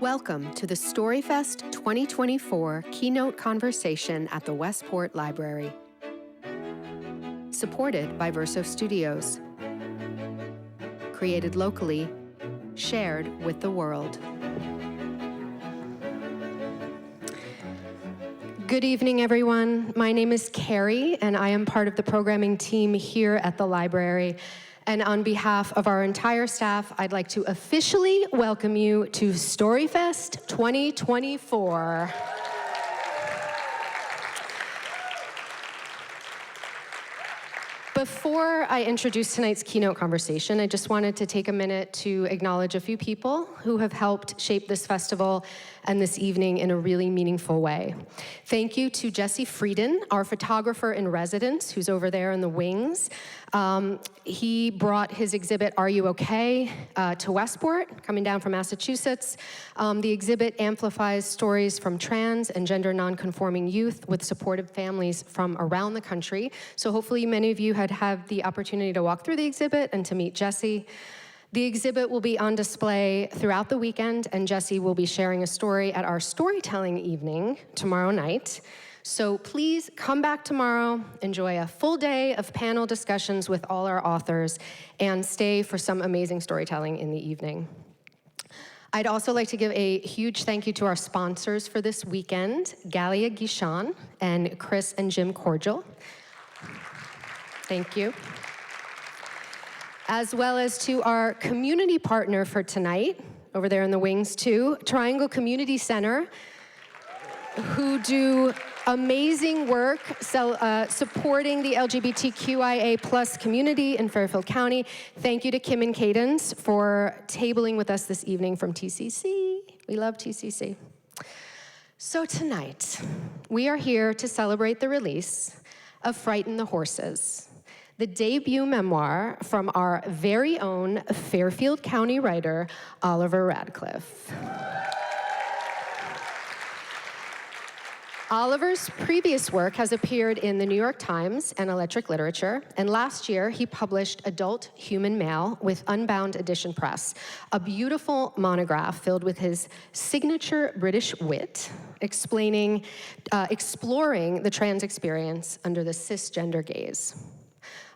Welcome to the StoryFest 2024 Keynote Conversation at the Westport Library. Supported by Verso Studios. Created locally, shared with the world. Good evening, everyone. My name is Carrie, and I am part of the programming team here at the library. And on behalf of our entire staff, I'd like to officially welcome you to StoryFest 2024. Before I introduce tonight's keynote conversation, I just wanted to take a minute to acknowledge a few people who have helped shape this festival and this evening in a really meaningful way. Thank you to Jesse Frieden, our photographer in residence, who's over there in the wings. He brought his exhibit, Are You Okay?, to Westport, coming down from Massachusetts. The exhibit amplifies stories from trans and gender nonconforming youth with supportive families from around the country. So hopefully many of you had the opportunity to walk through the exhibit and to meet Jesse. The exhibit will be on display throughout the weekend, and Jesse will be sharing a story at our storytelling evening tomorrow night. So please come back tomorrow, enjoy a full day of panel discussions with all our authors, and stay for some amazing storytelling in the evening. I'd also like to give a huge thank you to our sponsors for this weekend, Galia Guichon and Chris and Jim Cordial. Thank you. As well as to our community partner for tonight, over there in the wings too, Triangle Community Center, who do amazing work supporting the LGBTQIA+ community in Fairfield County. Thank you to Kim and Cadence for tabling with us this evening from TCC. We love TCC. So tonight, we are here to celebrate the release of Frighten the Horses, the debut memoir from our very own Fairfield County writer, Oliver Radclyffe. Oliver's previous work has appeared in the New York Times and Electric Literature, and last year he published Adult Human Male with Unbound Edition Press, a beautiful monograph filled with his signature British wit, exploring the trans experience under the cisgender gaze.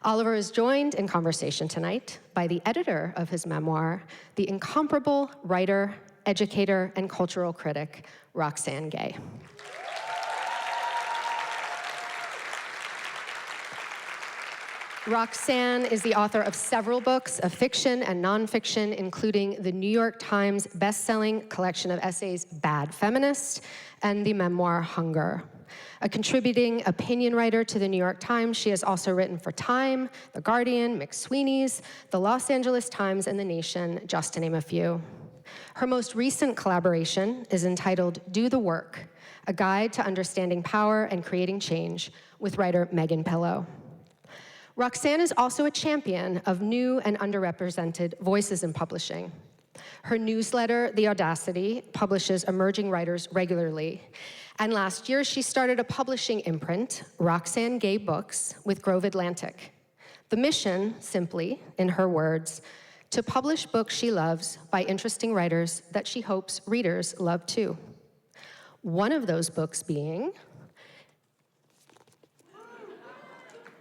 Oliver is joined in conversation tonight by the editor of his memoir, the incomparable writer, educator, and cultural critic, Roxane Gay. Roxane is the author of several books of fiction and nonfiction, including the New York Times best-selling collection of essays, Bad Feminist, and the memoir, Hunger. A contributing opinion writer to the New York Times, she has also written for Time, The Guardian, McSweeney's, the Los Angeles Times, and The Nation, just to name a few. Her most recent collaboration is entitled Do the Work, a guide to understanding power and creating change, with writer Megan Pillow. Roxane is also a champion of new and underrepresented voices in publishing. Her newsletter, The Audacity, publishes emerging writers regularly. And last year, she started a publishing imprint, Roxane Gay Books, with Grove Atlantic. The mission, simply, in her words, to publish books she loves by interesting writers that she hopes readers love too. One of those books being,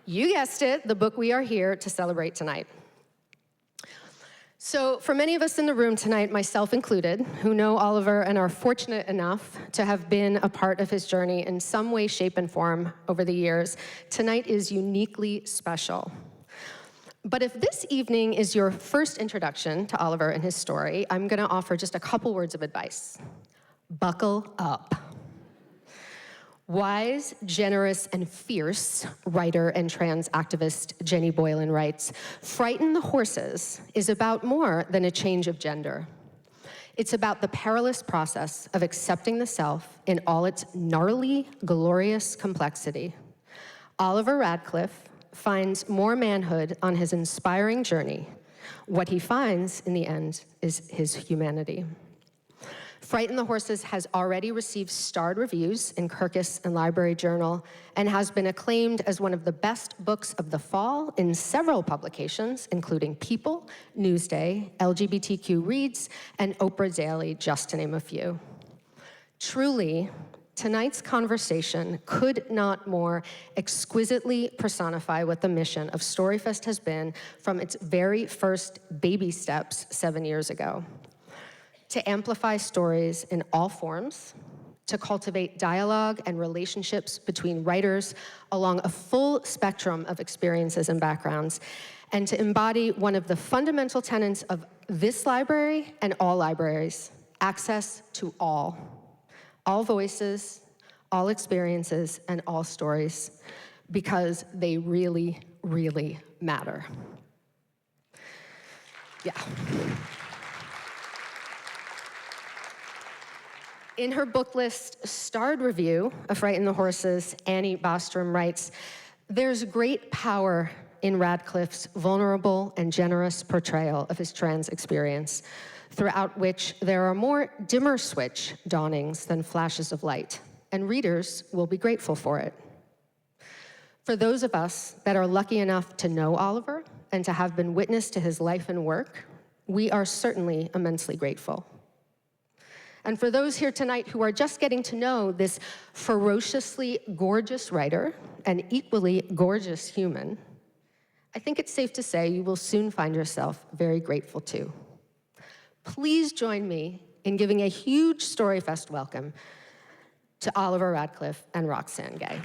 you guessed it, the book we are here to celebrate tonight. So for many of us in the room tonight, myself included, who know Oliver and are fortunate enough to have been a part of his journey in some way, shape, and form over the years, tonight is uniquely special. But if this evening is your first introduction to Oliver and his story, I'm gonna offer just a couple words of advice. Buckle up. Wise, generous, and fierce writer and trans activist Jenny Boylan writes, Frighten the Horses is about more than a change of gender. It's about the perilous process of accepting the self in all its gnarly, glorious complexity. Oliver Radclyffe finds more manhood on his inspiring journey. What he finds, in the end, is his humanity. Frighten the Horses has already received starred reviews in Kirkus and Library Journal and has been acclaimed as one of the best books of the fall in several publications, including People, Newsday, LGBTQ Reads, and Oprah Daily, just to name a few. Truly, tonight's conversation could not more exquisitely personify what the mission of StoryFest has been from its very first baby steps 7 years ago. To amplify stories in all forms, to cultivate dialogue and relationships between writers along a full spectrum of experiences and backgrounds, and to embody one of the fundamental tenets of this library and all libraries: access to all voices, all experiences, and all stories, because they really, really matter. Yeah. In her book list starred review of Frighten the Horses, Annie Bostrom writes, "There's great power in Radclyffe's vulnerable and generous portrayal of his trans experience, throughout which there are more dimmer switch dawnings than flashes of light, and readers will be grateful for it. For those of us that are lucky enough to know Oliver and to have been witness to his life and work, we are certainly immensely grateful. And for those here tonight who are just getting to know this ferociously gorgeous writer and equally gorgeous human, I think it's safe to say you will soon find yourself very grateful too. Please join me in giving a huge StoryFest welcome to Oliver Radclyffe and Roxane Gay."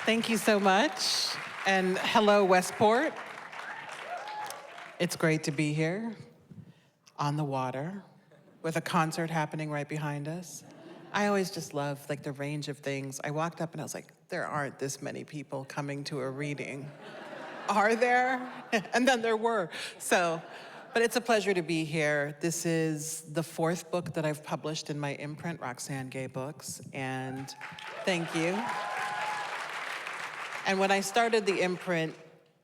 Thank you so much, and hello, Westport. It's great to be here on the water with a concert happening right behind us. I always just love the range of things. I walked up and I was like, there aren't this many people coming to a reading. Are there? And then there were. But it's a pleasure to be here. This is the 4th book that I've published in my imprint, Roxane Gay Books, and thank you. And when I started the imprint,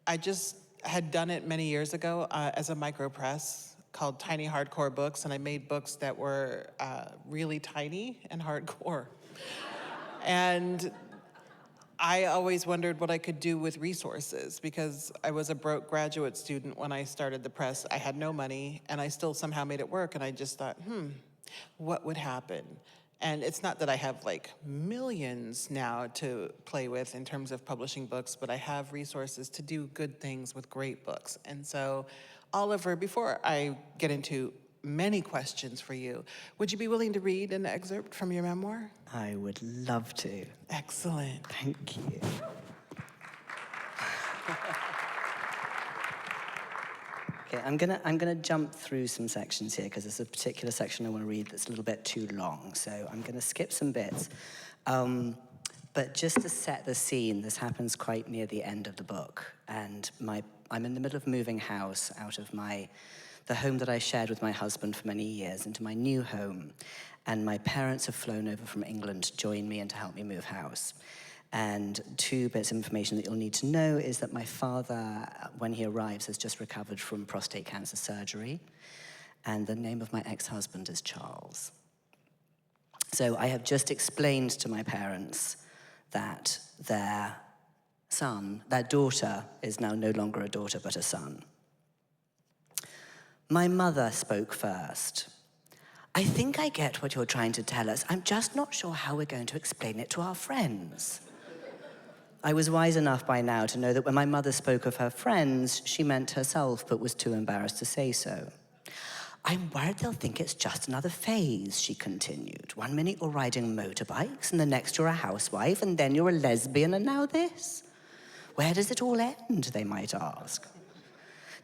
I just had done it many years ago as a micropress called Tiny Hardcore Books, and I made books that were really tiny and hardcore. And I always wondered what I could do with resources, because I was a broke graduate student when I started the press. I had no money, and I still somehow made it work, and I just thought, what would happen? And it's not that I have millions now to play with in terms of publishing books, but I have resources to do good things with great books. And so, Oliver, before I get into many questions for you, would you be willing to read an excerpt from your memoir? I would love to. Excellent. Thank you. Okay, I'm gonna jump through some sections here because there's a particular section I want to read that's a little bit too long, so I'm gonna skip some bits. But just to set the scene, this happens quite near the end of the book, and I'm in the middle of moving house out of the home that I shared with my husband for many years into my new home, and my parents have flown over from England to join me and to help me move house. And 2 bits of information that you'll need to know is that my father, when he arrives, has just recovered from prostate cancer surgery, and the name of my ex-husband is Charles. So I have just explained to my parents that their daughter, is now no longer a daughter but a son. My mother spoke first. "I think I get what you're trying to tell us. I'm just not sure how we're going to explain it to our friends." I was wise enough by now to know that when my mother spoke of her friends, she meant herself, but was too embarrassed to say so. "I'm worried they'll think it's just another phase," she continued. "One minute you're riding motorbikes, and the next you're a housewife, and then you're a lesbian, and now this. Where does it all end, they might ask."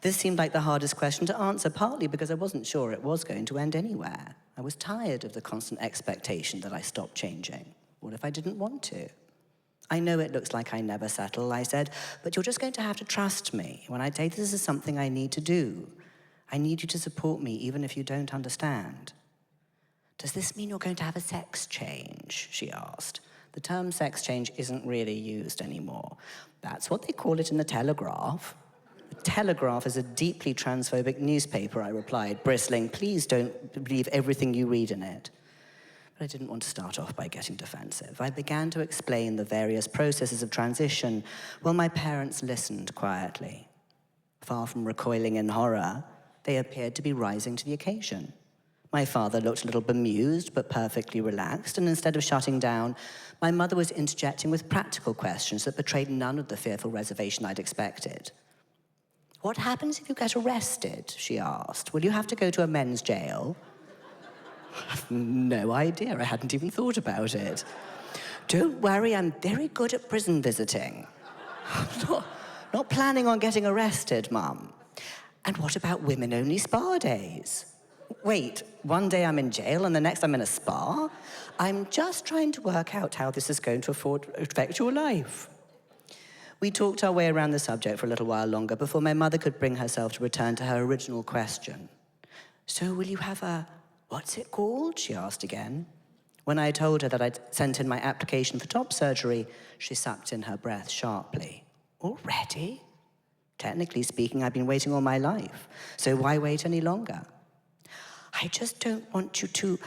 This seemed like the hardest question to answer, partly because I wasn't sure it was going to end anywhere. I was tired of the constant expectation that I stop changing. What if I didn't want to? "I know it looks like I never settle," I said, "but you're just going to have to trust me when I say this is something I need to do. I need you to support me even if you don't understand." "Does this mean you're going to have a sex change?" she asked. The term sex change isn't really used anymore. That's what they call it in the Telegraph. The Telegraph is a deeply transphobic newspaper, I replied, bristling. Please don't believe everything you read in it. But I didn't want to start off by getting defensive. I began to explain the various processes of transition while my parents listened quietly. Far from recoiling in horror, they appeared to be rising to the occasion. My father looked a little bemused, but perfectly relaxed, and instead of shutting down, my mother was interjecting with practical questions that betrayed none of the fearful reservation I'd expected. What happens if you get arrested? She asked. Will you have to go to a men's jail? No idea. I hadn't even thought about it. Don't worry, I'm very good at prison visiting. Not planning on getting arrested, Mum. And what about women-only spa days? Wait, one day I'm in jail and the next I'm in a spa? I'm just trying to work out how this is going to affect your life. We talked our way around the subject for a little while longer before my mother could bring herself to return to her original question. So will you have a, what's it called? She asked again. When I told her that I'd sent in my application for top surgery, she sucked in her breath sharply. Already? Technically speaking, I've been waiting all my life. So why wait any longer? I just don't want you to...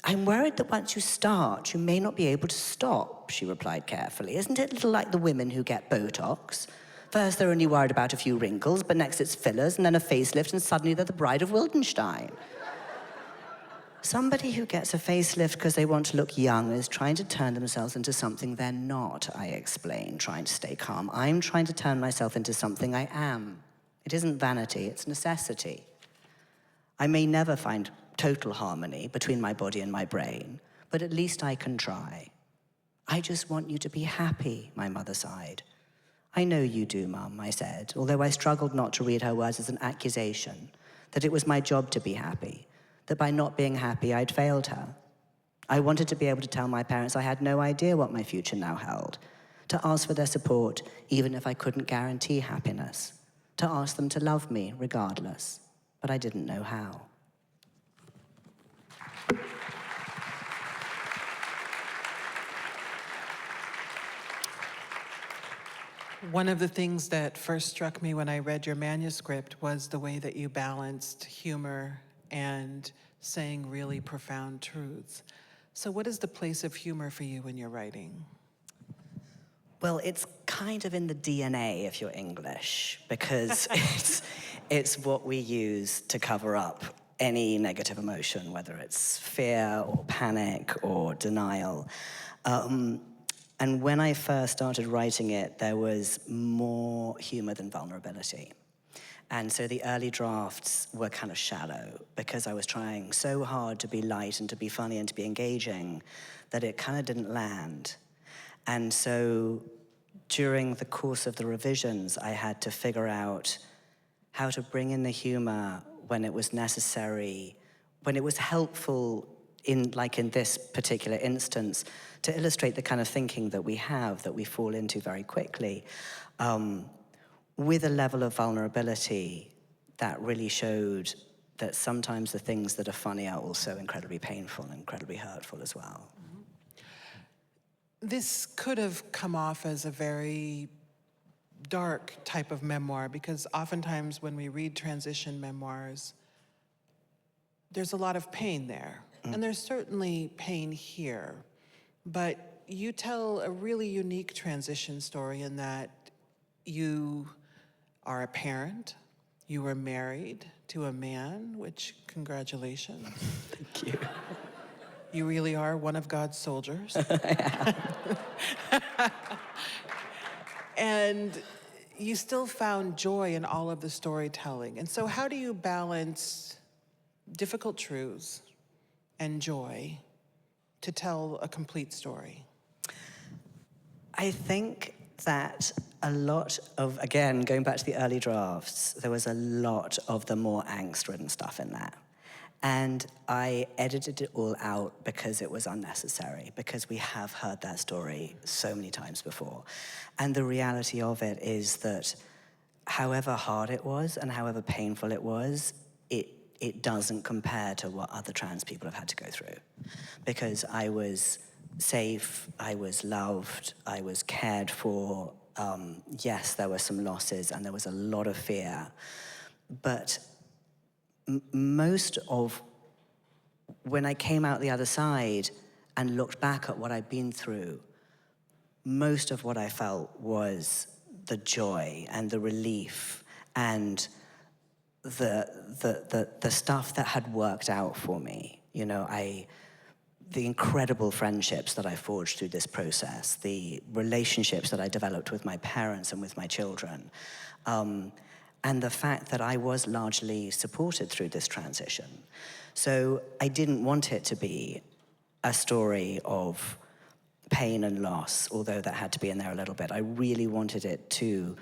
I'm worried that once you start, you may not be able to stop, she replied carefully. Isn't it a little like the women who get Botox? First, they're only worried about a few wrinkles, but next it's fillers, and then a facelift, and suddenly they're the bride of Wildenstein. Somebody who gets a facelift because they want to look young is trying to turn themselves into something they're not, I explained, trying to stay calm. I'm trying to turn myself into something I am. It isn't vanity, it's necessity. I may never find total harmony between my body and my brain, but at least I can try. I just want you to be happy, my mother sighed. I know you do, Mum, I said, although I struggled not to read her words as an accusation, that it was my job to be happy, that by not being happy, I'd failed her. I wanted to be able to tell my parents I had no idea what my future now held, to ask for their support even if I couldn't guarantee happiness, to ask them to love me regardless, but I didn't know how. One of the things that first struck me when I read your manuscript was the way that you balanced humor and saying really profound truths. So what is the place of humor for you when you're writing? Well, it's kind of in the DNA if you're English, because it's what we use to cover up any negative emotion, whether it's fear or panic or denial. And when I first started writing it, there was more humor than vulnerability. And so the early drafts were kind of shallow because I was trying so hard to be light and to be funny and to be engaging that it kind of didn't land. And so during the course of the revisions, I had to figure out how to bring in the humor when it was necessary, when it was helpful in this particular instance, to illustrate the kind of thinking that we have, that we fall into very quickly, with a level of vulnerability that really showed that sometimes the things that are funny are also incredibly painful and incredibly hurtful as well. This could have come off as a very dark type of memoir, because oftentimes when we read transition memoirs, there's a lot of pain there. And there's certainly pain here. But you tell a really unique transition story in that you are a parent, you were married to a man, which, congratulations. Thank you. You really are one of God's soldiers. And you still found joy in all of the storytelling. And so how do you balance difficult truths and joy to tell a complete story? I think that a lot of, again, going back to the early drafts, there was a lot of the more angst-ridden stuff in that. And I edited it all out because it was unnecessary, because we have heard that story so many times before. And the reality of it is that however hard it was and however painful it was, it doesn't compare to what other trans people have had to go through. Because I was safe, I was loved, I was cared for. Yes, there were some losses and there was a lot of fear. But most of when I came out the other side and looked back at what I'd been through, most of what I felt was the joy and the relief and the stuff that had worked out for me. You know, the incredible friendships that I forged through this process, the relationships that I developed with my parents and with my children, and the fact that I was largely supported through this transition. So I didn't want it to be a story of pain and loss, although that had to be in there a little bit. I really wanted it to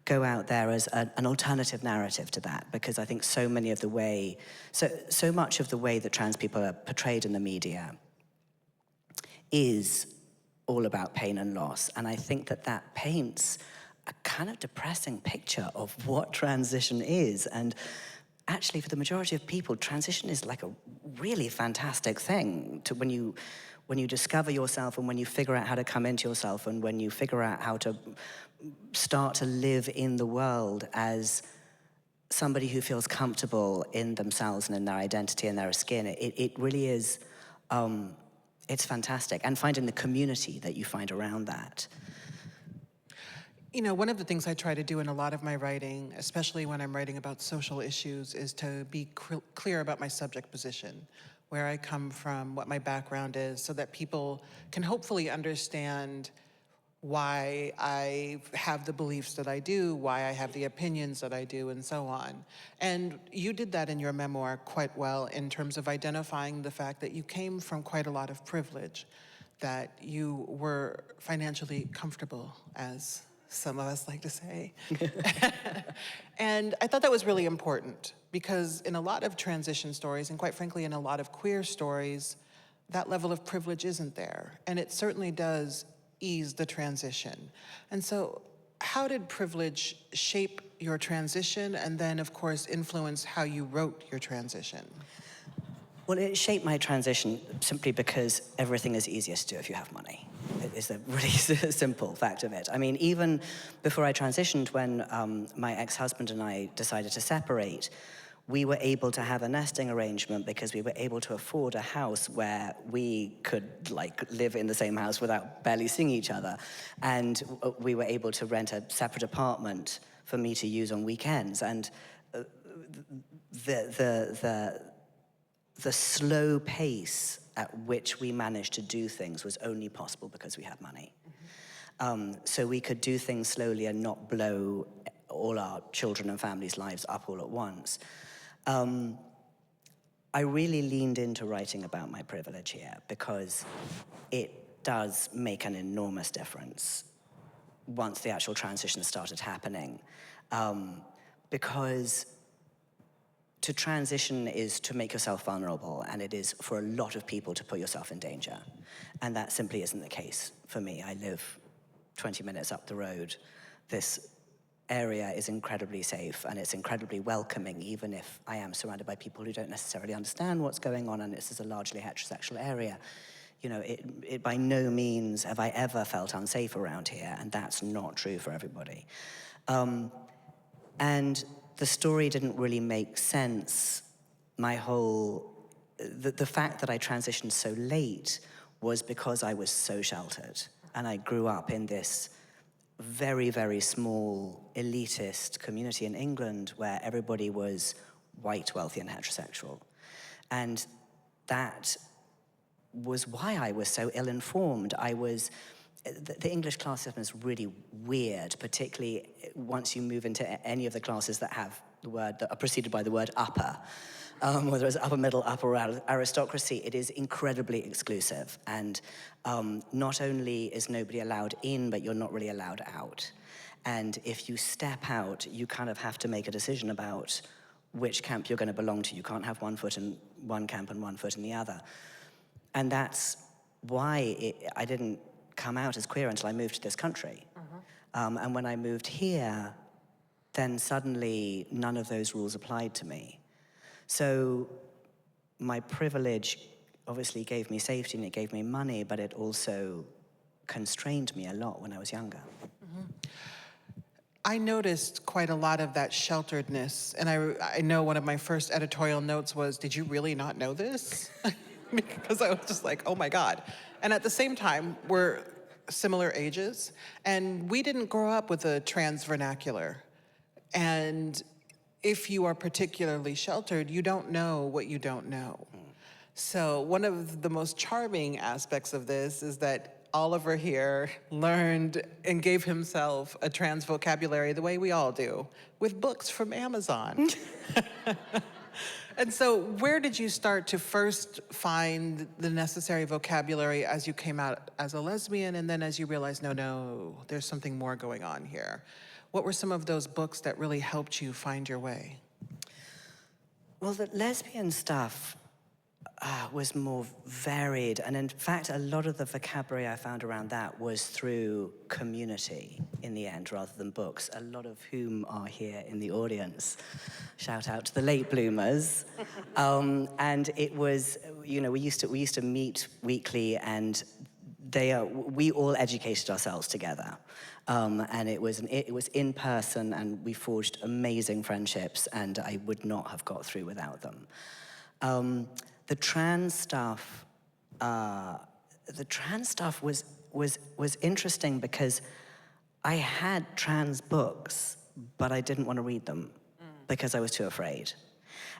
go out there as an alternative narrative to that, because I think so much of the way that trans people are portrayed in the media is all about pain and loss. And I think that paints a kind of depressing picture of what transition is. And actually, for the majority of people, transition is like a really fantastic thing to when you discover yourself and when you figure out how to come into yourself and when you figure out how to start to live in the world as somebody who feels comfortable in themselves and in their identity and their skin. It really is, it's fantastic. And finding the community that you find around that. You know, one of the things I try to do in a lot of my writing, especially when I'm writing about social issues, is to be clear about my subject position, where I come from, what my background is, so that people can hopefully understand why I have the beliefs that I do, why I have the opinions that I do, and so on. And you did that in your memoir quite well in terms of identifying the fact that you came from quite a lot of privilege, that you were financially comfortable, as some of us like to say. And I thought that was really important because in a lot of transition stories, and quite frankly, in a lot of queer stories, that level of privilege isn't there. And it certainly does ease the transition. And so how did privilege shape your transition and then, of course, influence how you wrote your transition? Well, it shaped my transition simply because everything is easiest to do if you have money. It is a really simple fact of it. I mean, even before I transitioned, when my ex-husband and I decided to separate, we were able to have a nesting arrangement because we were able to afford a house where we could live in the same house without barely seeing each other. And we were able to rent a separate apartment for me to use on weekends. And the slow pace at which we managed to do things was only possible because we had money. So we could do things slowly and not blow all our children and families' lives up all at once. I really leaned into writing about my privilege here because it does make an enormous difference once the actual transition started happening. Because to transition is to make yourself vulnerable, and it is for a lot of people to put yourself in danger. And that simply isn't the case for me. I live 20 minutes up the road. This area is incredibly safe, and it's incredibly welcoming, even if I am surrounded by people who don't necessarily understand what's going on, and this is a largely heterosexual area. You know, it by no means have I ever felt unsafe around here, and that's not true for everybody. And the story didn't really make sense. The fact that I transitioned so late was because I was so sheltered. And I grew up in this very, very small, elitist community in England where everybody was white, wealthy, and heterosexual. And that was why I was so ill-informed. The English class system is really weird, particularly once you move into any of the classes that have the word that are preceded by the word upper. Whether it's upper middle, upper aristocracy, it is incredibly exclusive. And not only is nobody allowed in, but you're not really allowed out. And if you step out, you kind of have to make a decision about which camp you're going to belong to. You can't have one foot in one camp and one foot in the other. And that's why I didn't come out as queer until I moved to this country. And when I moved here, then suddenly none of those rules applied to me. So my privilege obviously gave me safety and it gave me money, but it also constrained me a lot when I was younger. I noticed quite a lot of that shelteredness, and I know one of my first editorial notes was, did you really not know this? Because I was just like, oh my God. And at the same time, we're similar ages, and we didn't grow up with a trans vernacular. And if you are particularly sheltered, you don't know what you don't know. So one of the most charming aspects of this is that Oliver here learned and gave himself a trans vocabulary the way we all do, with books from Amazon. And so where did you start to first find the necessary vocabulary as you came out as a lesbian, and then as you realized, no, there's something more going on here? What were some of those books that really helped you find your way? Well, the lesbian stuff was more varied, and in fact, a lot of the vocabulary I found around that was through community in the end, rather than books, a lot of whom are here in the audience. Shout out to the late bloomers. And it was, you know, we used to meet weekly, and we all educated ourselves together. And it was in person, and we forged amazing friendships, and I would not have got through without them. The trans stuff was interesting because I had trans books, but I didn't want to read them because I was too afraid.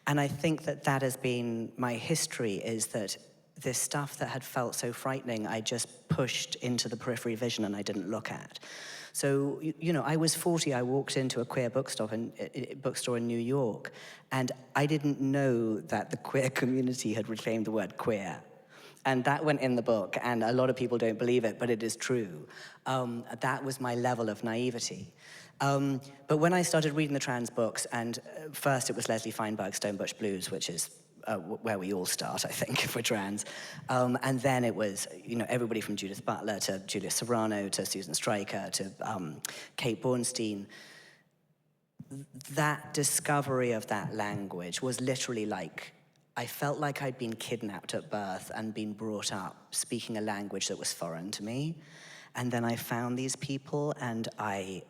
And I think that has been my history, is that this stuff that had felt so frightening, I just pushed into the periphery vision and I didn't look at. So, you know, I was 40, I walked into a queer bookstore in New York, and I didn't know that the queer community had reclaimed the word queer. And that went in the book, and a lot of people don't believe it, but it is true. That was my level of naivety. But when I started reading the trans books, and first it was Leslie Feinberg's Stone Butch Blues, which is where we all start, I think, if we're trans. And then it was, you know, everybody from Judith Butler to Julia Serrano to Susan Stryker to Kate Bornstein. That discovery of that language was literally like, I felt like I'd been kidnapped at birth and been brought up speaking a language that was foreign to me. And then I found these people, and I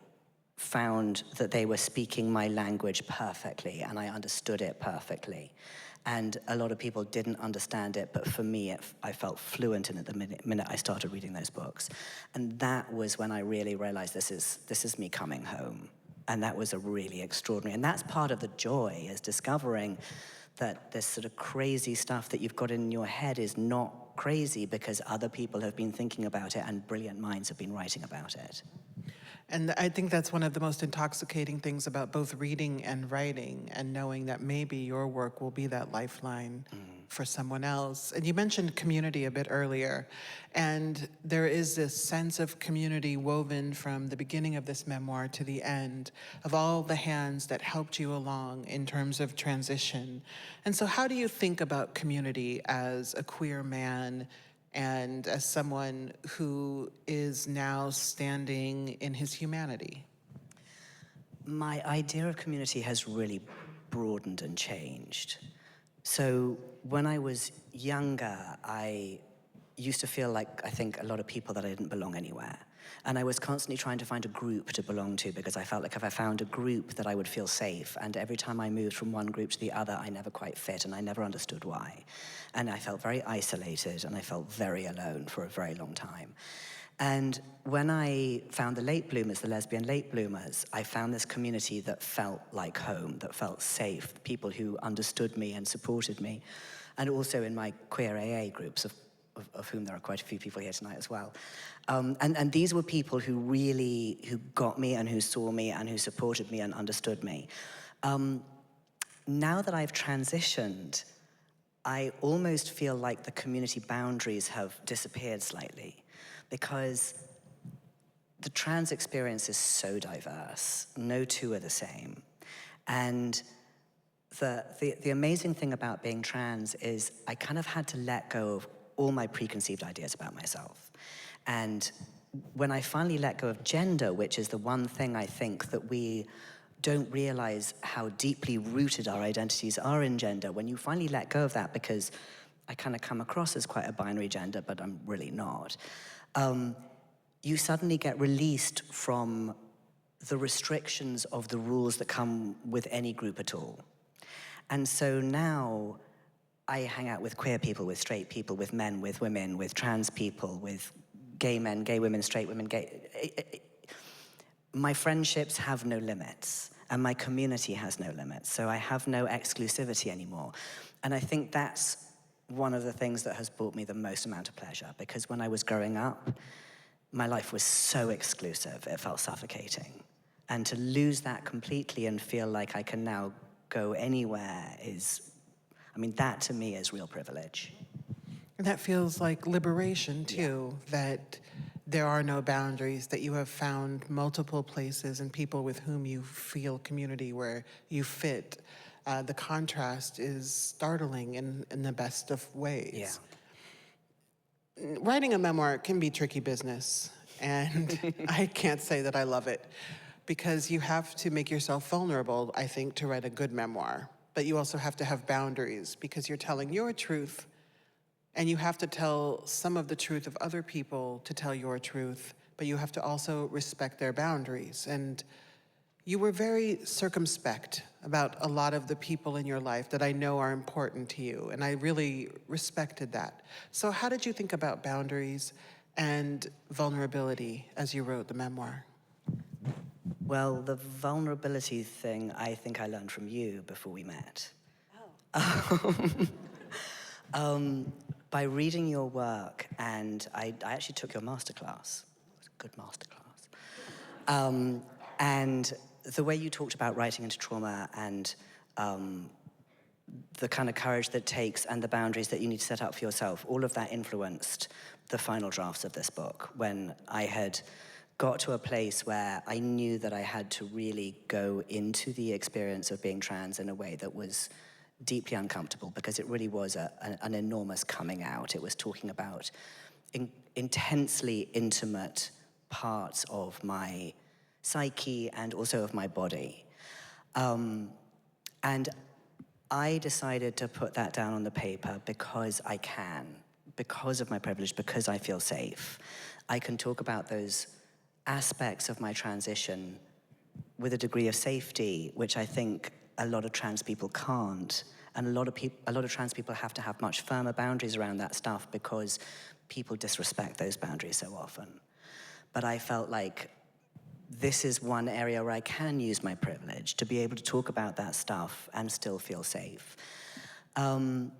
found that they were speaking my language perfectly, and I understood it perfectly. And a lot of people didn't understand it, but for me, I felt fluent in it the minute I started reading those books. And that was when I really realized this is me coming home. And that was a really extraordinary, and that's part of the joy, is discovering that this sort of crazy stuff that you've got in your head is not crazy because other people have been thinking about it and brilliant minds have been writing about it. And I think that's one of the most intoxicating things about both reading and writing, and knowing that maybe your work will be that lifeline for someone else. And you mentioned community a bit earlier, and there is this sense of community woven from the beginning of this memoir to the end, of all the hands that helped you along in terms of transition. And so how do you think about community as a queer man and as someone who is now standing in his humanity? My idea of community has really broadened and changed. So when I was younger, I used to feel like, I think, a lot of people, that I didn't belong anywhere. And I was constantly trying to find a group to belong to, because I felt like if I found a group that I would feel safe. And every time I moved from one group to the other, I never quite fit, and I never understood why. And I felt very isolated, and I felt very alone for a very long time. And when I found the late bloomers, the lesbian late bloomers, I found this community that felt like home, that felt safe, people who understood me and supported me. And also in my queer AA groups, of whom there are quite a few people here tonight as well. And these were people who got me and who saw me and who supported me and understood me. Now that I've transitioned, I almost feel like the community boundaries have disappeared slightly, because the trans experience is so diverse. No two are the same. And the amazing thing about being trans is I kind of had to let go of all my preconceived ideas about myself. And when I finally let go of gender, which is the one thing I think that we don't realize how deeply rooted our identities are in gender, when you finally let go of that, because I kind of come across as quite a binary gender, but I'm really not, you suddenly get released from the restrictions of the rules that come with any group at all. And so now I hang out with queer people, with straight people, with men, with women, with trans people, with gay men, gay women, straight women, gay. My friendships have no limits, and my community has no limits, so I have no exclusivity anymore. And I think that's one of the things that has brought me the most amount of pleasure, because when I was growing up, my life was so exclusive, it felt suffocating. And to lose that completely and feel like I can now go anywhere is, I mean, that to me is real privilege. And that feels like liberation, too, that there are no boundaries, that you have found multiple places and people with whom you feel community, where you fit. The contrast is startling in the best of ways. Yeah. Writing a memoir can be tricky business, and I can't say that I love it, because you have to make yourself vulnerable, I think, to write a good memoir. But you also have to have boundaries, because you're telling your truth, and you have to tell some of the truth of other people to tell your truth, but you have to also respect their boundaries. And you were very circumspect about a lot of the people in your life that I know are important to you, and I really respected that. So how did you think about boundaries and vulnerability as you wrote the memoir? Well, the vulnerability thing, I think I learned from you before we met. Oh. By reading your work, and I actually took your masterclass. It was a good masterclass. And the way you talked about writing into trauma and the kind of courage that it takes and the boundaries that you need to set up for yourself, all of that influenced the final drafts of this book, when I had got to a place where I knew that I had to really go into the experience of being trans in a way that was deeply uncomfortable, because it really was an enormous coming out. It was talking about intensely intimate parts of my psyche and also of my body. And I decided to put that down on the paper because I can, because of my privilege, because I feel safe. I can talk about those aspects of my transition with a degree of safety, which I think a lot of trans people can't. And a lot of trans people have to have much firmer boundaries around that stuff because people disrespect those boundaries so often. But I felt like this is one area where I can use my privilege to be able to talk about that stuff and still feel safe. And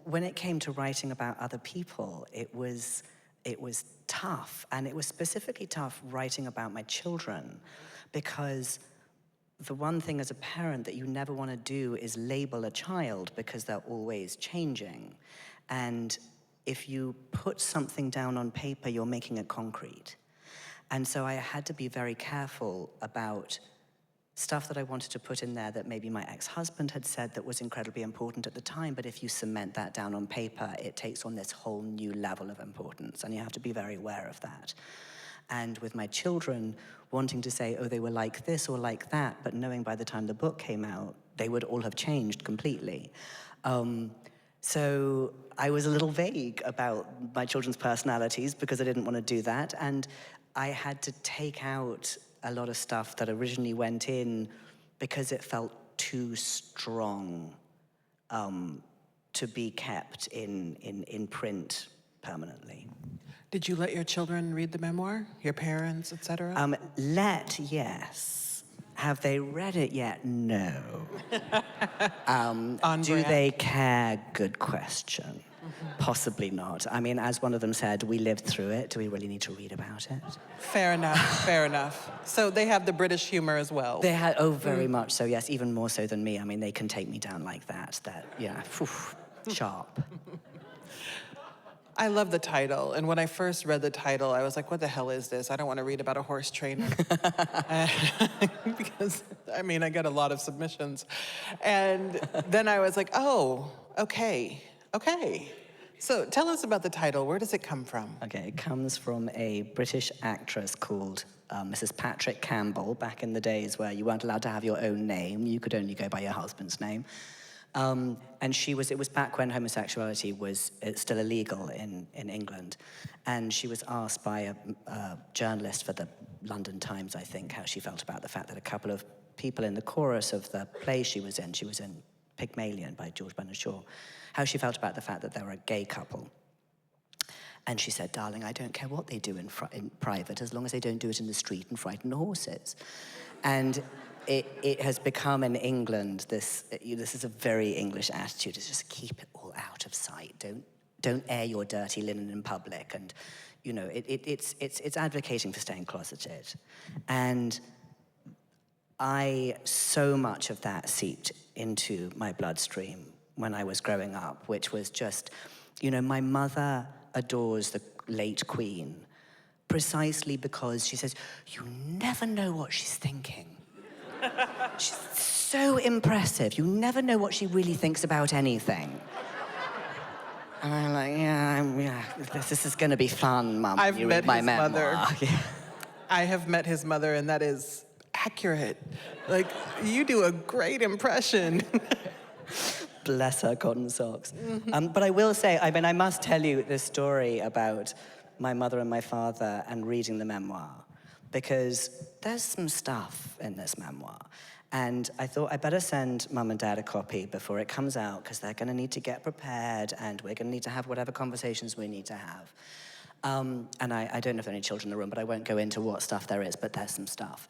when it came to writing about other people, it was tough, and it was specifically tough writing about my children, because the one thing as a parent that you never want to do is label a child, because they're always changing. And if you put something down on paper, you're making it concrete. And so I had to be very careful about stuff that I wanted to put in there that maybe my ex-husband had said that was incredibly important at the time, but if you cement that down on paper, it takes on this whole new level of importance, and you have to be very aware of that. And with my children, wanting to say, oh, they were like this or like that, but knowing by the time the book came out, they would all have changed completely. So I was a little vague about my children's personalities because I didn't want to do that, and I had to take out a lot of stuff that originally went in because it felt too strong to be kept in print permanently. Did you let your children read the memoir? Your parents, et cetera? Yes. Have they read it yet? No. Do brand. they care? Good question. Possibly not. I mean, as one of them said, we lived through it. Do we really need to read about it? Fair enough, fair enough. So they have the British humor as well. They had, very much so, yes, even more so than me. I mean, they can take me down like that, sharp. I love the title, and when I first read the title, I was like, what the hell is this? I don't want to read about a horse trainer. Because, I mean, I get a lot of submissions. And then I was like, oh, okay. So tell us about the title. Where does it come from? Okay, it comes from a British actress called Mrs. Patrick Campbell, back in the days where you weren't allowed to have your own name. You could only go by your husband's name. And it was back when homosexuality was still illegal in England. And she was asked by a journalist for the London Times, I think, how she felt about the fact that a couple of people in the chorus of the play she was in Pygmalion by George Bernard Shaw, how she felt about the fact that they were a gay couple. And she said, darling, I don't care what they do in private, as long as they don't do it in the street and frighten the horses. And it has become in England, this is a very English attitude, is just keep it all out of sight. Don't air your dirty linen in public. And, it's advocating for staying closeted. And so much of that seeped into my bloodstream when I was growing up, which was just, my mother adores the late Queen precisely because she says, you never know what she's thinking. She's so impressive. You never know what she really thinks about anything. And I'm like, yeah, this is going to be fun, Mum. I've met his mother. Yeah. I have met his mother, and that is accurate. Like, you do a great impression. Bless her cotton socks. But I will say, I must tell you this story about my mother and my father and reading the memoir, because there's some stuff in this memoir. And I thought I better send Mum and Dad a copy before it comes out, because they're going to need to get prepared, and we're going to need to have whatever conversations we need to have. And I don't know if there are any children in the room, but I won't go into what stuff there is, but there's some stuff.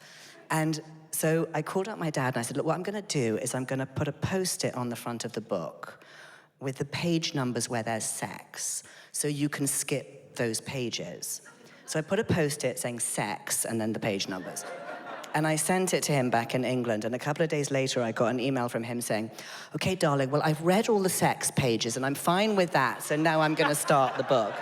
And so I called up my dad and I said, look, what I'm going to do is I'm going to put a Post-it on the front of the book with the page numbers where there's sex, so you can skip those pages. So I put a Post-it saying sex and then the page numbers. And I sent it to him back in England, and a couple of days later I got an email from him saying, okay, darling, well, I've read all the sex pages and I'm fine with that, so now I'm going to start the book.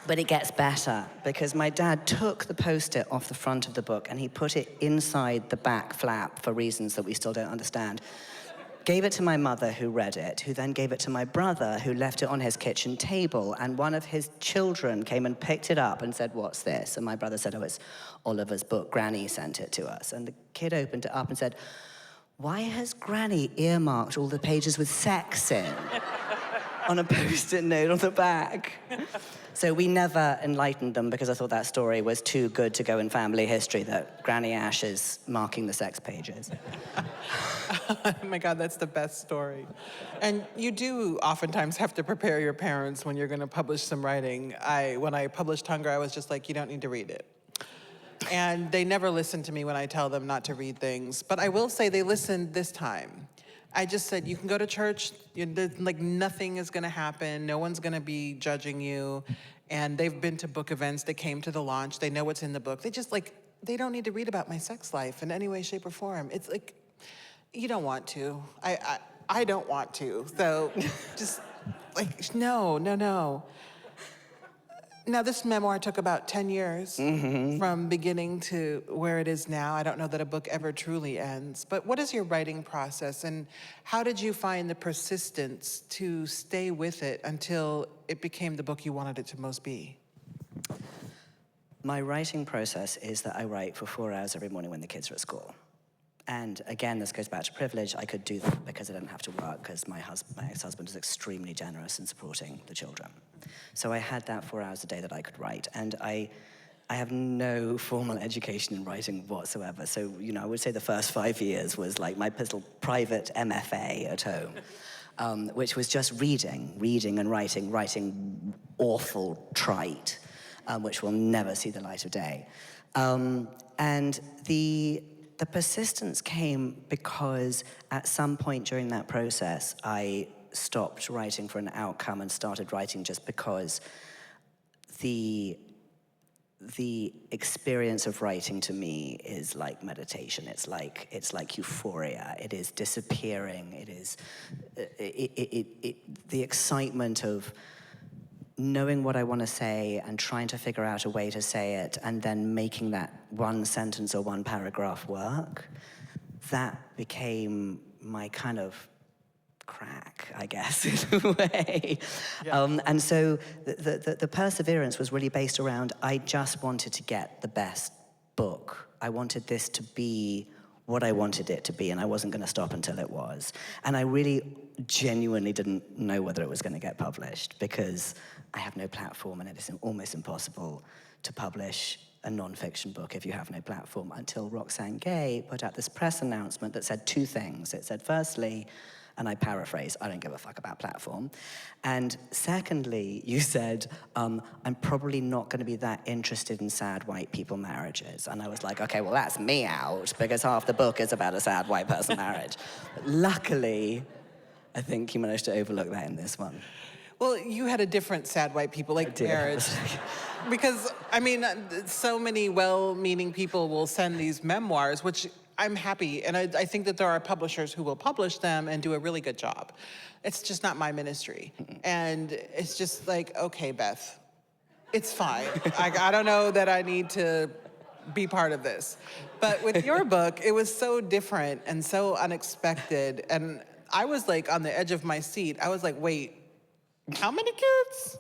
But it gets better, because my dad took the Post-it off the front of the book and he put it inside the back flap for reasons that we still don't understand. Gave it to my mother, who read it, who then gave it to my brother, who left it on his kitchen table, and one of his children came and picked it up and said, what's this? And my brother said, oh, it's Oliver's book. Granny sent it to us. And the kid opened it up and said, why has Granny earmarked all the pages with sex in? On a Post-it note on the back. So we never enlightened them, because I thought that story was too good to go in family history, that Granny Ash is marking the sex pages. Oh my God, that's the best story. And you do oftentimes have to prepare your parents when you're going to publish some writing. When I published Hunger, I was just like, you don't need to read it. And they never listen to me when I tell them not to read things. But I will say they listened this time. I just said, you can go to church, like nothing is gonna happen, no one's gonna be judging you, and they've been to book events, they came to the launch, they know what's in the book. They don't need to read about my sex life in any way, shape, or form. It's like, you don't want to. I don't want to, so just like, no. Now, this memoir took about 10 years from beginning to where it is now. I don't know that a book ever truly ends. But what is your writing process, and how did you find the persistence to stay with it until it became the book you wanted it to most be? My writing process is that I write for 4 hours every morning when the kids are at school. And again, this goes back to privilege. I could do that because I didn't have to work, because my ex-husband is extremely generous in supporting the children. So I had that 4 hours a day that I could write. And I have no formal education in writing whatsoever. So, I would say the first 5 years was like my private MFA at home, which was just reading and writing awful trite, which will never see the light of day. And the persistence came because at some point during that process, I stopped writing for an outcome and started writing just because the experience of writing to me is like meditation. It's like euphoria. It is disappearing. It is the excitement of knowing what I want to say and trying to figure out a way to say it, and then making that one sentence or one paragraph work. That became my kind of crack, I guess, in a way. Yeah. And so the perseverance was really based around, I just wanted to get the best book. I wanted this to be what I wanted it to be, and I wasn't going to stop until it was. And I really genuinely didn't know whether it was going to get published because I have no platform, and it is almost impossible to publish a non-fiction book if you have no platform, until Roxane Gay put out this press announcement that said two things. It said, firstly, and I paraphrase, I don't give a fuck about platform. And secondly, you said, I'm probably not going to be that interested in sad white people marriages. And I was like, okay, well, that's me out, because half the book is about a sad white person marriage. But luckily, I think you managed to overlook that in this one. Well, you had a different sad white people, like marriage. Because, I mean, so many well-meaning people will send these memoirs, which I'm happy, and I think that there are publishers who will publish them and do a really good job. It's just not my ministry. And it's just like, okay, Beth, it's fine. I don't know that I need to be part of this. But with your book, it was so different and so unexpected. And I was like on the edge of my seat. I was like, wait, how many kids?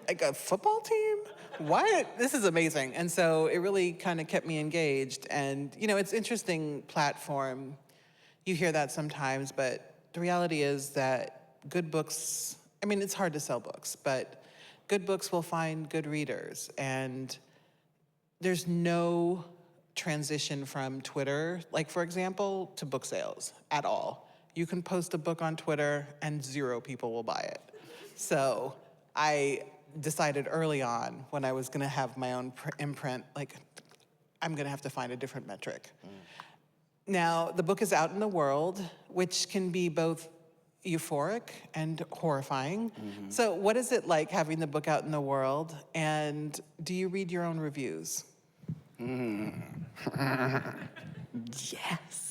Like a football team? Why? This is amazing. And so it really kind of kept me engaged. And, you know, it's interesting platform. You hear that sometimes, but the reality is that good books, I mean, it's hard to sell books, but good books will find good readers. And there's no transition from Twitter, like for example, to book sales at all. You can post a book on Twitter and 0 people will buy it. So I decided early on when I was gonna have my own imprint, like, I'm gonna have to find a different metric. Now, the book is out in the world, which can be both euphoric and horrifying. So what is it like having the book out in the world, and do you read your own reviews? Yes.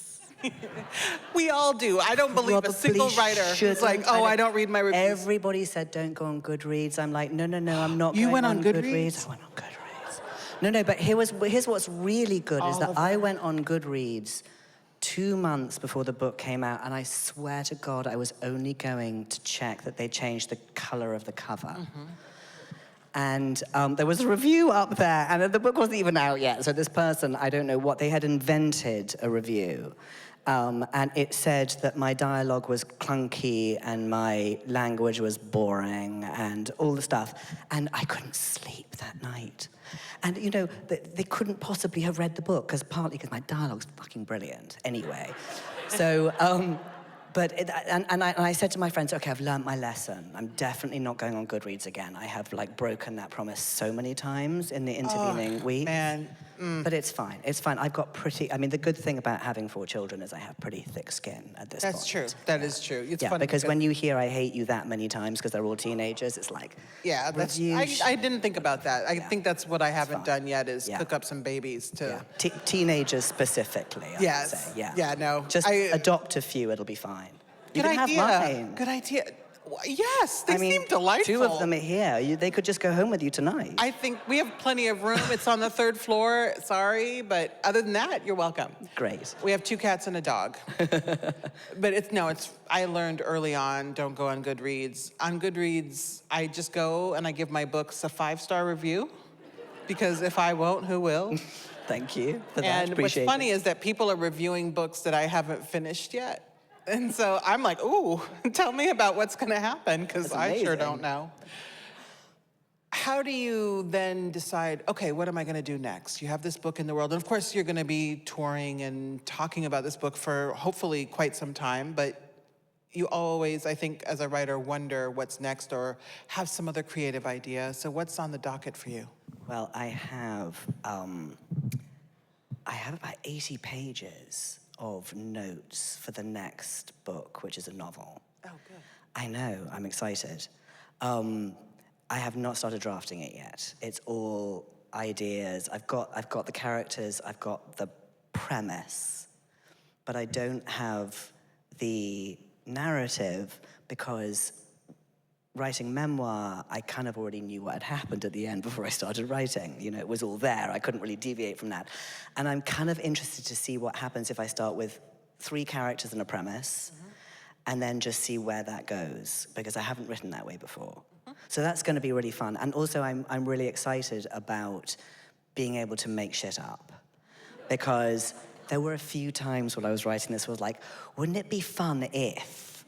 We all do. I don't believe a single writer who's like, oh, I don't read my reviews. Everybody said don't go on Goodreads. I'm like, no, I'm not You going went on on Goodreads. Goodreads? I went on Goodreads. No, but here's what's really good is that I went on Goodreads 2 months before the book came out, and I swear to God, I was only going to check that they changed the color of the cover. And there was a review up there, and the book wasn't even out yet. So this person, I don't know what, they had invented a review. And it said that my dialogue was clunky and my language was boring and all the stuff. And I couldn't sleep that night. And, you know, they couldn't possibly have read the book, partly because my dialogue's fucking brilliant anyway. So, I said to my friends, okay, I've learned my lesson. I'm definitely not going on Goodreads again. I have, like, broken that promise so many times in the intervening weeks. Man. But it's fine. It's fine. I've got the good thing about having 4 children is I have pretty thick skin at this point. That's true. That is true. It's funny because when you hear I hate you that many times because they're all teenagers, it's like, yeah, I didn't think about that. I think that's what I haven't done yet is cook up some babies to... Yeah. Teenagers specifically, I would say. Yeah, no. Just adopt a few, it'll be fine. You Good can idea. have mine. Good idea. Yes, they seem delightful. 2 of them are here. They could just go home with you tonight. I think we have plenty of room. It's on the 3rd floor. Sorry, but other than that, you're welcome. Great. We have 2 cats and a dog. But I learned early on, don't go on Goodreads. On Goodreads, I just go and I give my books a 5-star review. Because if I won't, who will? Thank you for that. And what's funny is that people are reviewing books that I haven't finished yet. And so I'm like, ooh, tell me about what's gonna happen, because I sure don't know. How do you then decide, okay, what am I gonna do next? You have this book in the world, and of course you're gonna be touring and talking about this book for hopefully quite some time, but you always, I think, as a writer, wonder what's next or have some other creative idea. So what's on the docket for you? Well, I have about 80 pages of notes for the next book, which is a novel. Oh, good. I know, I'm excited. I have not started drafting it yet. It's all ideas. I've got the characters, I've got the premise, but I don't have the narrative because writing memoir, I kind of already knew what had happened at the end before I started writing. You know, it was all there. I couldn't really deviate from that. And I'm kind of interested to see what happens if I start with 3 characters and a premise, and then just see where that goes, because I haven't written that way before. So that's going to be really fun. And also, I'm really excited about being able to make shit up, because There were a few times when I was writing this, I was like, wouldn't it be fun if?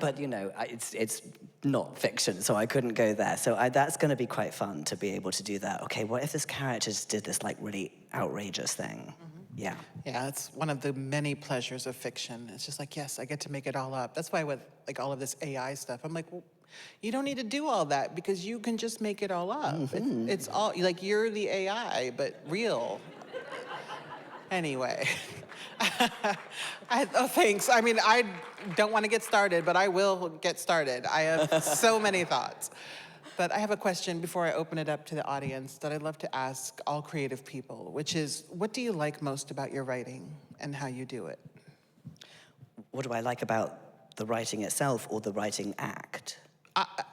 But, you know, it's not fiction, so I couldn't go there. So that's going to be quite fun to be able to do that. Okay, what if this character just did this, like, really outrageous thing? Yeah. Yeah, it's one of the many pleasures of fiction. It's just like, yes, I get to make it all up. That's why with like all of this AI stuff, I'm like, well, you don't need to do all that because you can just make it all up. It's all, like, you're the AI, but real. Anyway. Oh, thanks. I mean, I don't want to get started, but I will get started. I have so many thoughts. But I have a question before I open it up to the audience that I'd love to ask all creative people, which is, what do you like most about your writing and how you do it? What do I like about the writing itself or the writing act?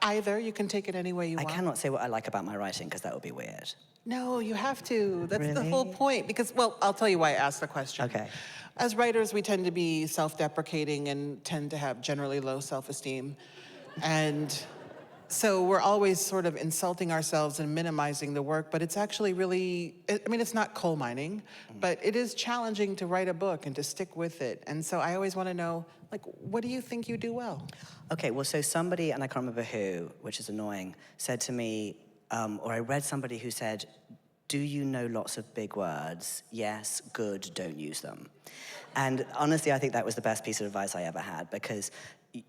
Either. You can take it any way you want. I cannot say what I like about my writing because that would be weird. No, you have to. That's the Really? whole point. Because, well, I'll tell you why I asked the question. Okay. As writers, we tend to be self-deprecating and tend to have generally low self-esteem. And so we're always sort of insulting ourselves and minimizing the work, but it's actually really, I mean, it's not coal mining, but it is challenging to write a book and to stick with it. And so I always want to know, like, what do you think you do well? Okay, well, so somebody, and I can't remember who, which is annoying, said to me, or I read somebody who said, do you know lots of big words? Yes, good, don't use them. And honestly, I think that was the best piece of advice I ever had, because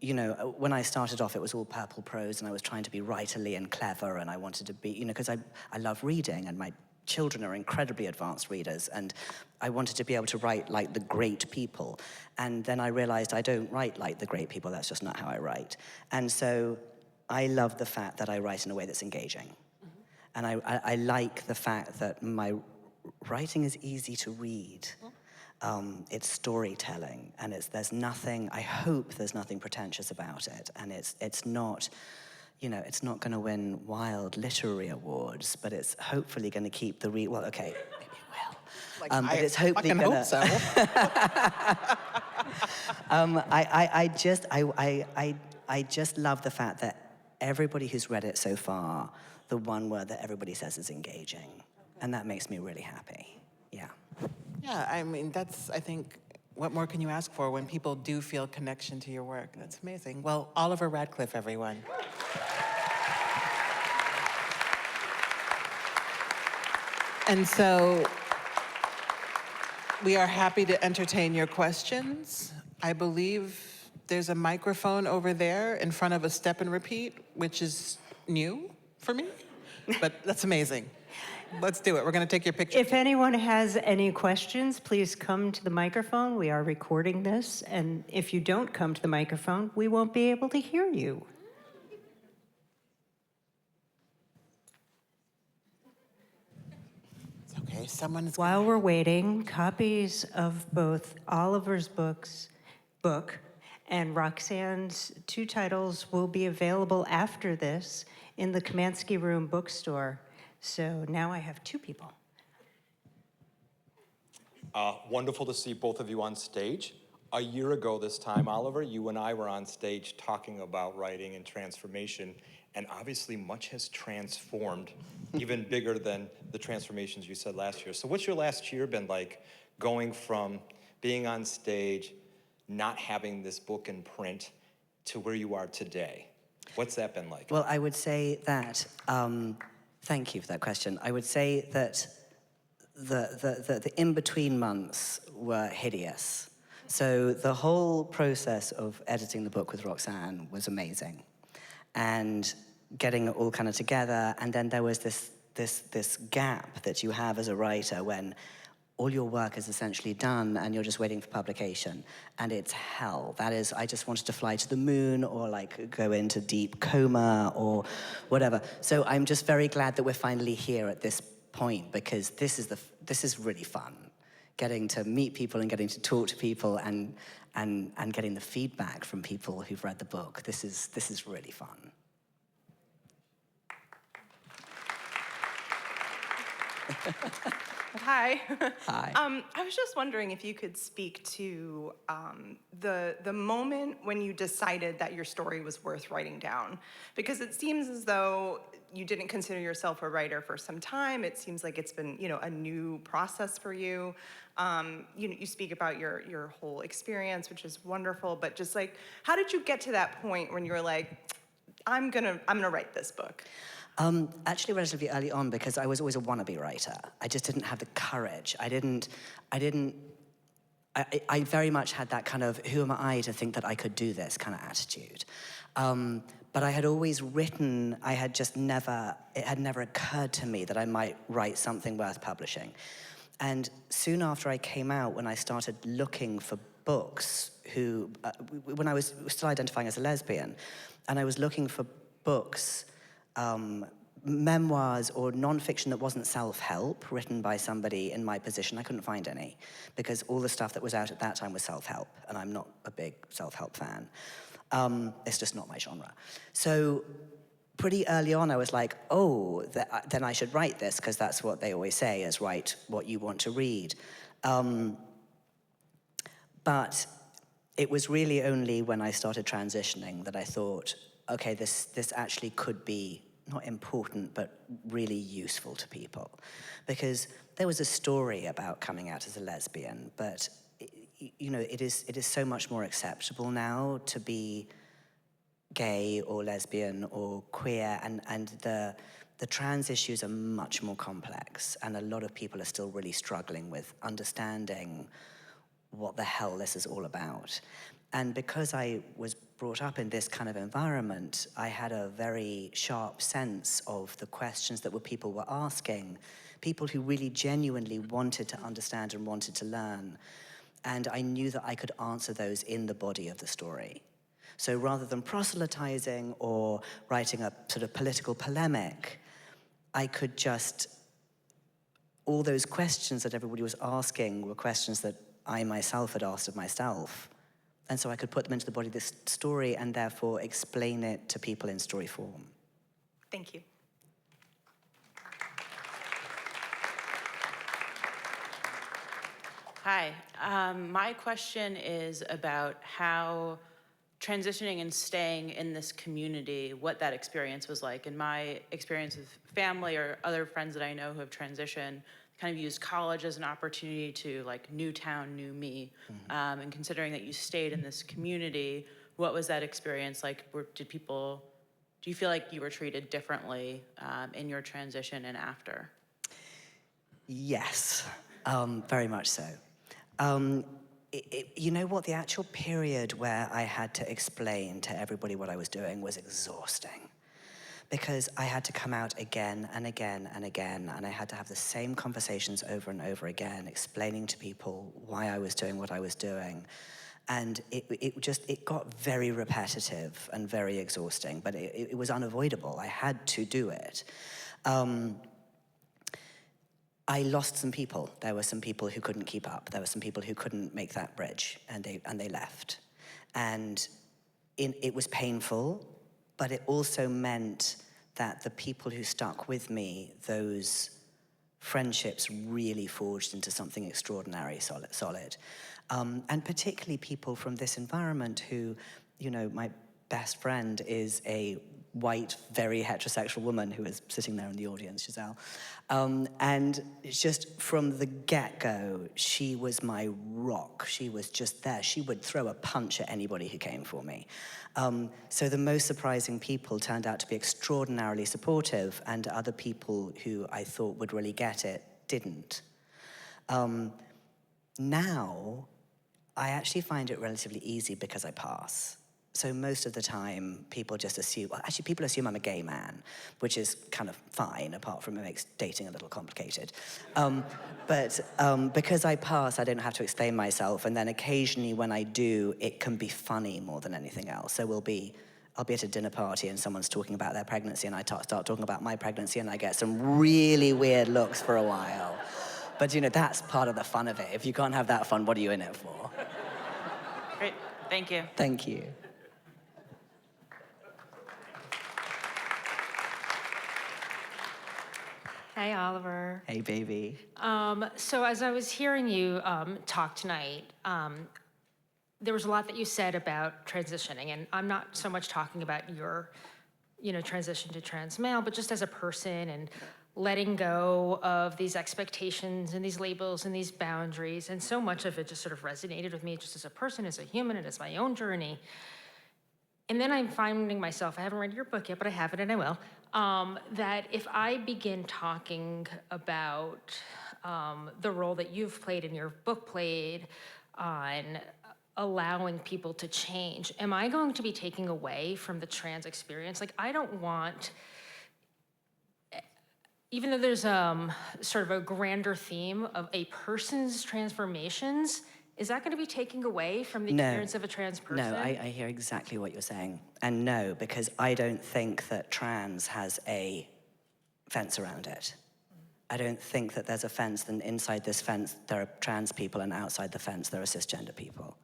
you know, when I started off, it was all purple prose, and I was trying to be writerly and clever, and I wanted to be, you know, because I love reading, and my children are incredibly advanced readers, and I wanted to be able to write like the great people. And then I realized I don't write like the great people, that's just not how I write. And so I love the fact that I write in a way that's engaging. And I like the fact that my writing is easy to read. It's storytelling, and there's nothing, I hope there's nothing pretentious about it, and it's not, you know, it's not going to win wild literary awards, but it's hopefully going to keep the well, okay, maybe it will. Like, But it's hopefully going to... hope so. I just love the fact that everybody who's read it so far, the one word that everybody says is engaging, and that makes me really happy. Yeah. Yeah, I mean, that's, I think, what more can you ask for when people do feel connection to your work? That's amazing. Well, Oliver Radclyffe, everyone. And so we are happy to entertain your questions. I believe there's a microphone over there in front of a step and repeat, which is new for me, but that's amazing. Let's do it. We're going to take your picture. If anyone has any questions, please come to the microphone. We are recording this, and if you don't come to the microphone, we won't be able to hear you. It's okay. Someone's... While we're waiting, copies of both Oliver's book and Roxane's 2 titles will be available after this in the Kamansky Room bookstore. So now I have 2 people. Wonderful to see both of you on stage. A year ago this time, Oliver, you and I were on stage talking about writing and transformation, and obviously much has transformed, even bigger than the transformations you said last year. So what's your last year been like, going from being on stage, not having this book in print, to where you are today? What's that been like? Well, I would say that... Thank you for that question. I would say that the in-between months were hideous. So the whole process of editing the book with Roxane was amazing. And getting it all kind of together, and then there was this gap that you have as a writer when all your work is essentially done and you're just waiting for publication, and it's hell. That is, I just wanted to fly to the moon or like go into deep coma or whatever. So I'm just very glad that we're finally here at this point, because this is really fun. Getting to meet people and getting to talk to people and getting the feedback from people who've read the book. This is really fun. Hi. Hi. I was just wondering if you could speak to the moment when you decided that your story was worth writing down, because it seems as though you didn't consider yourself a writer for some time. It seems like it's been, a new process for you. You speak about your whole experience, which is wonderful. But just like, how did you get to that point when you were like, I'm gonna write this book? Actually, relatively early on, because I was always a wannabe writer. I just didn't have the courage. I very much had that kind of, who am I to think that I could do this kind of attitude. But I had always written, it had never occurred to me that I might write something worth publishing. And soon after I came out, when I started looking for books when I was still identifying as a lesbian, and I was looking for books, memoirs or nonfiction that wasn't self-help, written by somebody in my position, I couldn't find any, because all the stuff that was out at that time was self-help, and I'm not a big self-help fan. It's just not my genre. So pretty early on, I was like, then I should write this, because that's what they always say, is write what you want to read. But it was really only when I started transitioning that I thought, okay, this actually could be not important, but really useful to people. Because there was a story about coming out as a lesbian, but it is so much more acceptable now to be gay or lesbian or queer, and the trans issues are much more complex, and a lot of people are still really struggling with understanding what the hell this is all about. And because I was brought up in this kind of environment, I had a very sharp sense of the questions that people were asking, people who really genuinely wanted to understand and wanted to learn. And I knew that I could answer those in the body of the story. So rather than proselytizing or writing a sort of political polemic, I could just, all those questions that everybody was asking were questions that I myself had asked of myself. And so I could put them into the body of this story and therefore explain it to people in story form. Thank you. Hi. My question is about how transitioning and staying in this community, what that experience was like. In my experience with family or other friends that I know who have transitioned, kind of used college as an opportunity to, like, new town, new me. Mm-hmm. And considering that you stayed in this community, what was that experience like? Do you feel like you were treated differently in your transition and after? Yes, very much so. You know what, the actual period where I had to explain to everybody what I was doing was exhausting. Because I had to come out again and again and again, and I had to have the same conversations over and over again, explaining to people why I was doing what I was doing. And it got very repetitive and very exhausting, but it was unavoidable. I had to do it. I lost some people. There were some people who couldn't keep up. There were some people who couldn't make that bridge, and they left. And it was painful, but it also meant that the people who stuck with me, those friendships really forged into something extraordinary, solid. And particularly people from this environment who, my best friend is a white, very heterosexual woman who is sitting there in the audience, Giselle. And just from the get-go, she was my rock. She was just there. She would throw a punch at anybody who came for me. So the most surprising people turned out to be extraordinarily supportive, and other people who I thought would really get it didn't. Now, I actually find it relatively easy because I pass. So most of the time, people just assume, people assume I'm a gay man, which is kind of fine, apart from it makes dating a little complicated. But because I pass, I don't have to explain myself, and then occasionally when I do, it can be funny more than anything else. So I'll be at a dinner party and someone's talking about their pregnancy, and I start talking about my pregnancy, and I get some really weird looks for a while. But that's part of the fun of it. If you can't have that fun, what are you in it for? Great, thank you. Thank you. Hey, Oliver. Hey, baby. So as I was hearing you talk tonight, there was a lot that you said about transitioning, and I'm not so much talking about your, transition to trans male, but just as a person and letting go of these expectations and these labels and these boundaries, and so much of it just sort of resonated with me just as a person, as a human, and as my own journey. And then I'm finding myself, I haven't read your book yet, but I have it and I will, that if I begin talking about the role that you've played and your book played on allowing people to change, am I going to be taking away from the trans experience? Like, I don't want, even though there's sort of a grander theme of a person's transformations, is that going to be taking away from the experience of a trans person? No, I hear exactly what you're saying. And no, because I don't think that trans has a fence around it. I don't think that there's a fence, and inside this fence there are trans people, and outside the fence there are cisgender people.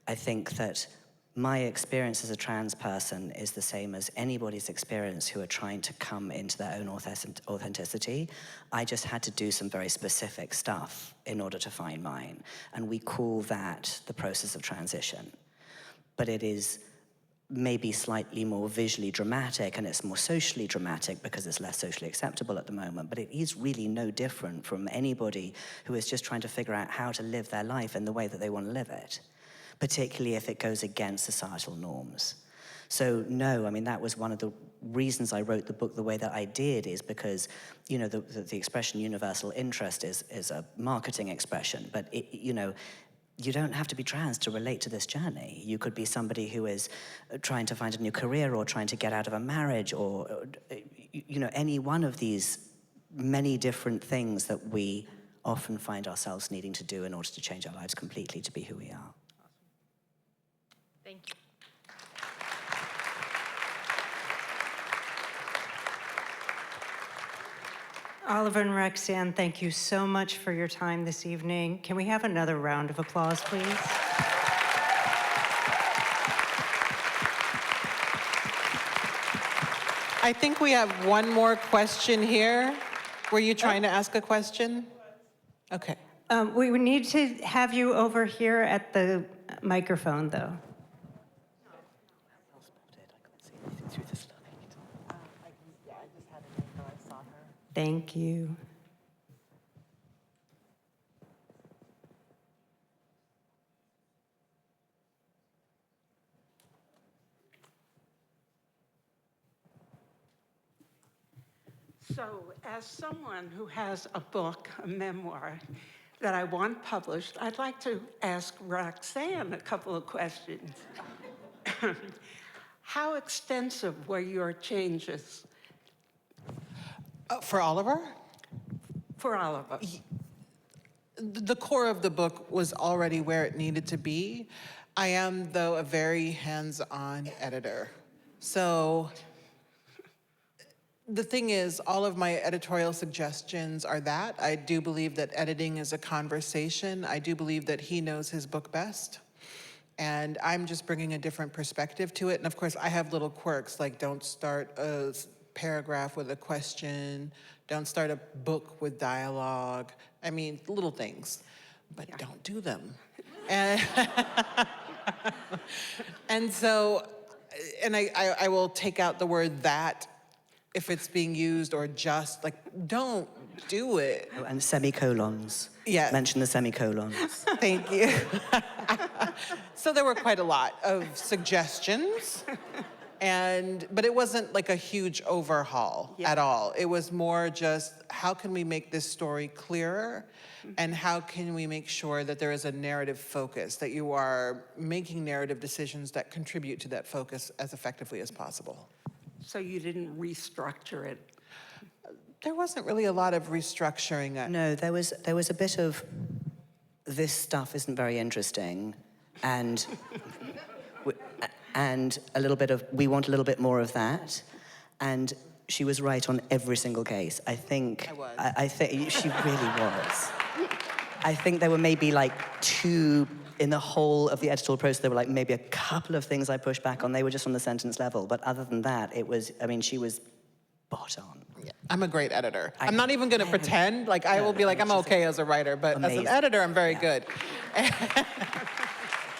I think that my experience as a trans person is the same as anybody's experience who are trying to come into their own authenticity. I just had to do some very specific stuff in order to find mine. And we call that the process of transition. But it is maybe slightly more visually dramatic, and it's more socially dramatic because it's less socially acceptable at the moment. But it is really no different from anybody who is just trying to figure out how to live their life in the way that they want to live it, particularly if it goes against societal norms. So no, I mean, that was one of the reasons I wrote the book the way that I did, is because, the expression universal interest is a marketing expression, but you don't have to be trans to relate to this journey. You could be somebody who is trying to find a new career, or trying to get out of a marriage, or, any one of these many different things that we often find ourselves needing to do in order to change our lives completely to be who we are. Thank you. Oliver and Roxane, thank you so much for your time this evening. Can we have another round of applause, please? I think we have one more question here. Were you trying to ask a question? Okay. We would need to have you over here at the microphone, though. Thank you. So, as someone who has a book, a memoir, that I want published, I'd like to ask Roxane a couple of questions. How extensive were your changes? For Oliver? For all of us. The core of the book was already where it needed to be. I am, though, a very hands-on editor. So the thing is, all of my editorial suggestions are that. I do believe that editing is a conversation. I do believe that he knows his book best. And I'm just bringing a different perspective to it. And of course, I have little quirks, like don't start a paragraph with a question, don't start a book with dialogue. I mean, little things, but don't do them. And, and so, and I will take out the word that if it's being used, or just, like, don't do it. Oh, and semicolons. Yeah. Mention the semicolons. Thank you. So there were quite a lot of suggestions, but it wasn't like a huge overhaul at all. It was more just, how can we make this story clearer, and how can we make sure that there is a narrative focus, that you are making narrative decisions that contribute to that focus as effectively as possible. So you didn't restructure it? There wasn't really a lot of restructuring. No, there was a bit of, this stuff isn't very interesting, and a little bit of, we want a little bit more of that. And she was right on every single case. I think I think she really was. I think there were maybe like two in the whole of the editorial process. There were like maybe a couple of things I pushed back on. They were just on the sentence level. But other than that, it was, I mean, she was spot on. Yeah, I'm a great editor. I'm not even going to pretend. Like, I will be like, I'm okay as a writer, but as an editor, I'm very good.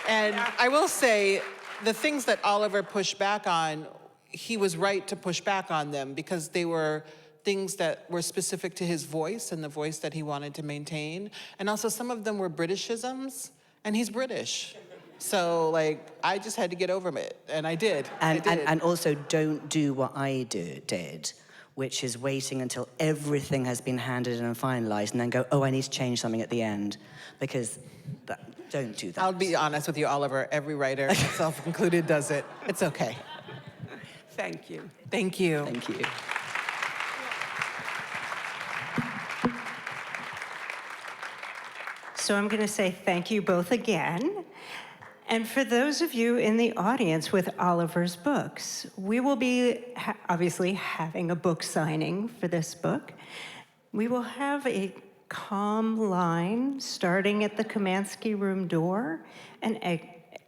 And I will say, the things that Oliver pushed back on, he was right to push back on them because they were things that were specific to his voice and the voice that he wanted to maintain. And also some of them were Britishisms, and he's British. So, like, I just had to get over it, and I did. And also don't do what I did, which is waiting until everything has been handed in and finalized, and then go, oh, I need to change something at the end, because don't do that. I'll be honest with you, Oliver, every writer, myself included, does it. It's okay. Thank you. Thank you. Thank you. So I'm going to say thank you both again. And for those of you in the audience with Oliver's books, we will be obviously having a book signing for this book. We will have a calm line starting at the Kamansky room door and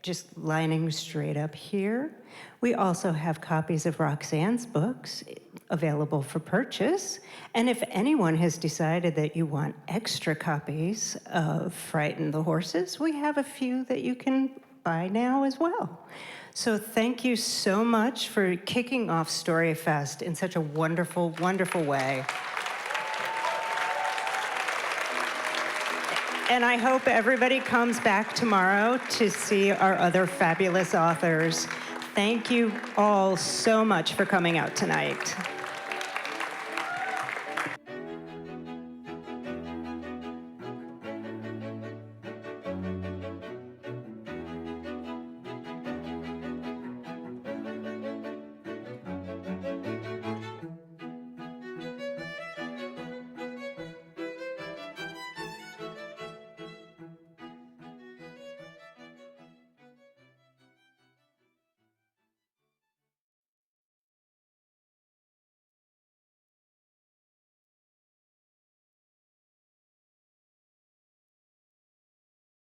just lining straight up here. We also have copies of Roxane's books available for purchase. And if anyone has decided that you want extra copies of Frighten the Horses, we have a few that you can buy now as well. So thank you so much for kicking off StoryFest in such a wonderful, wonderful way. And I hope everybody comes back tomorrow to see our other fabulous authors. Thank you all so much for coming out tonight.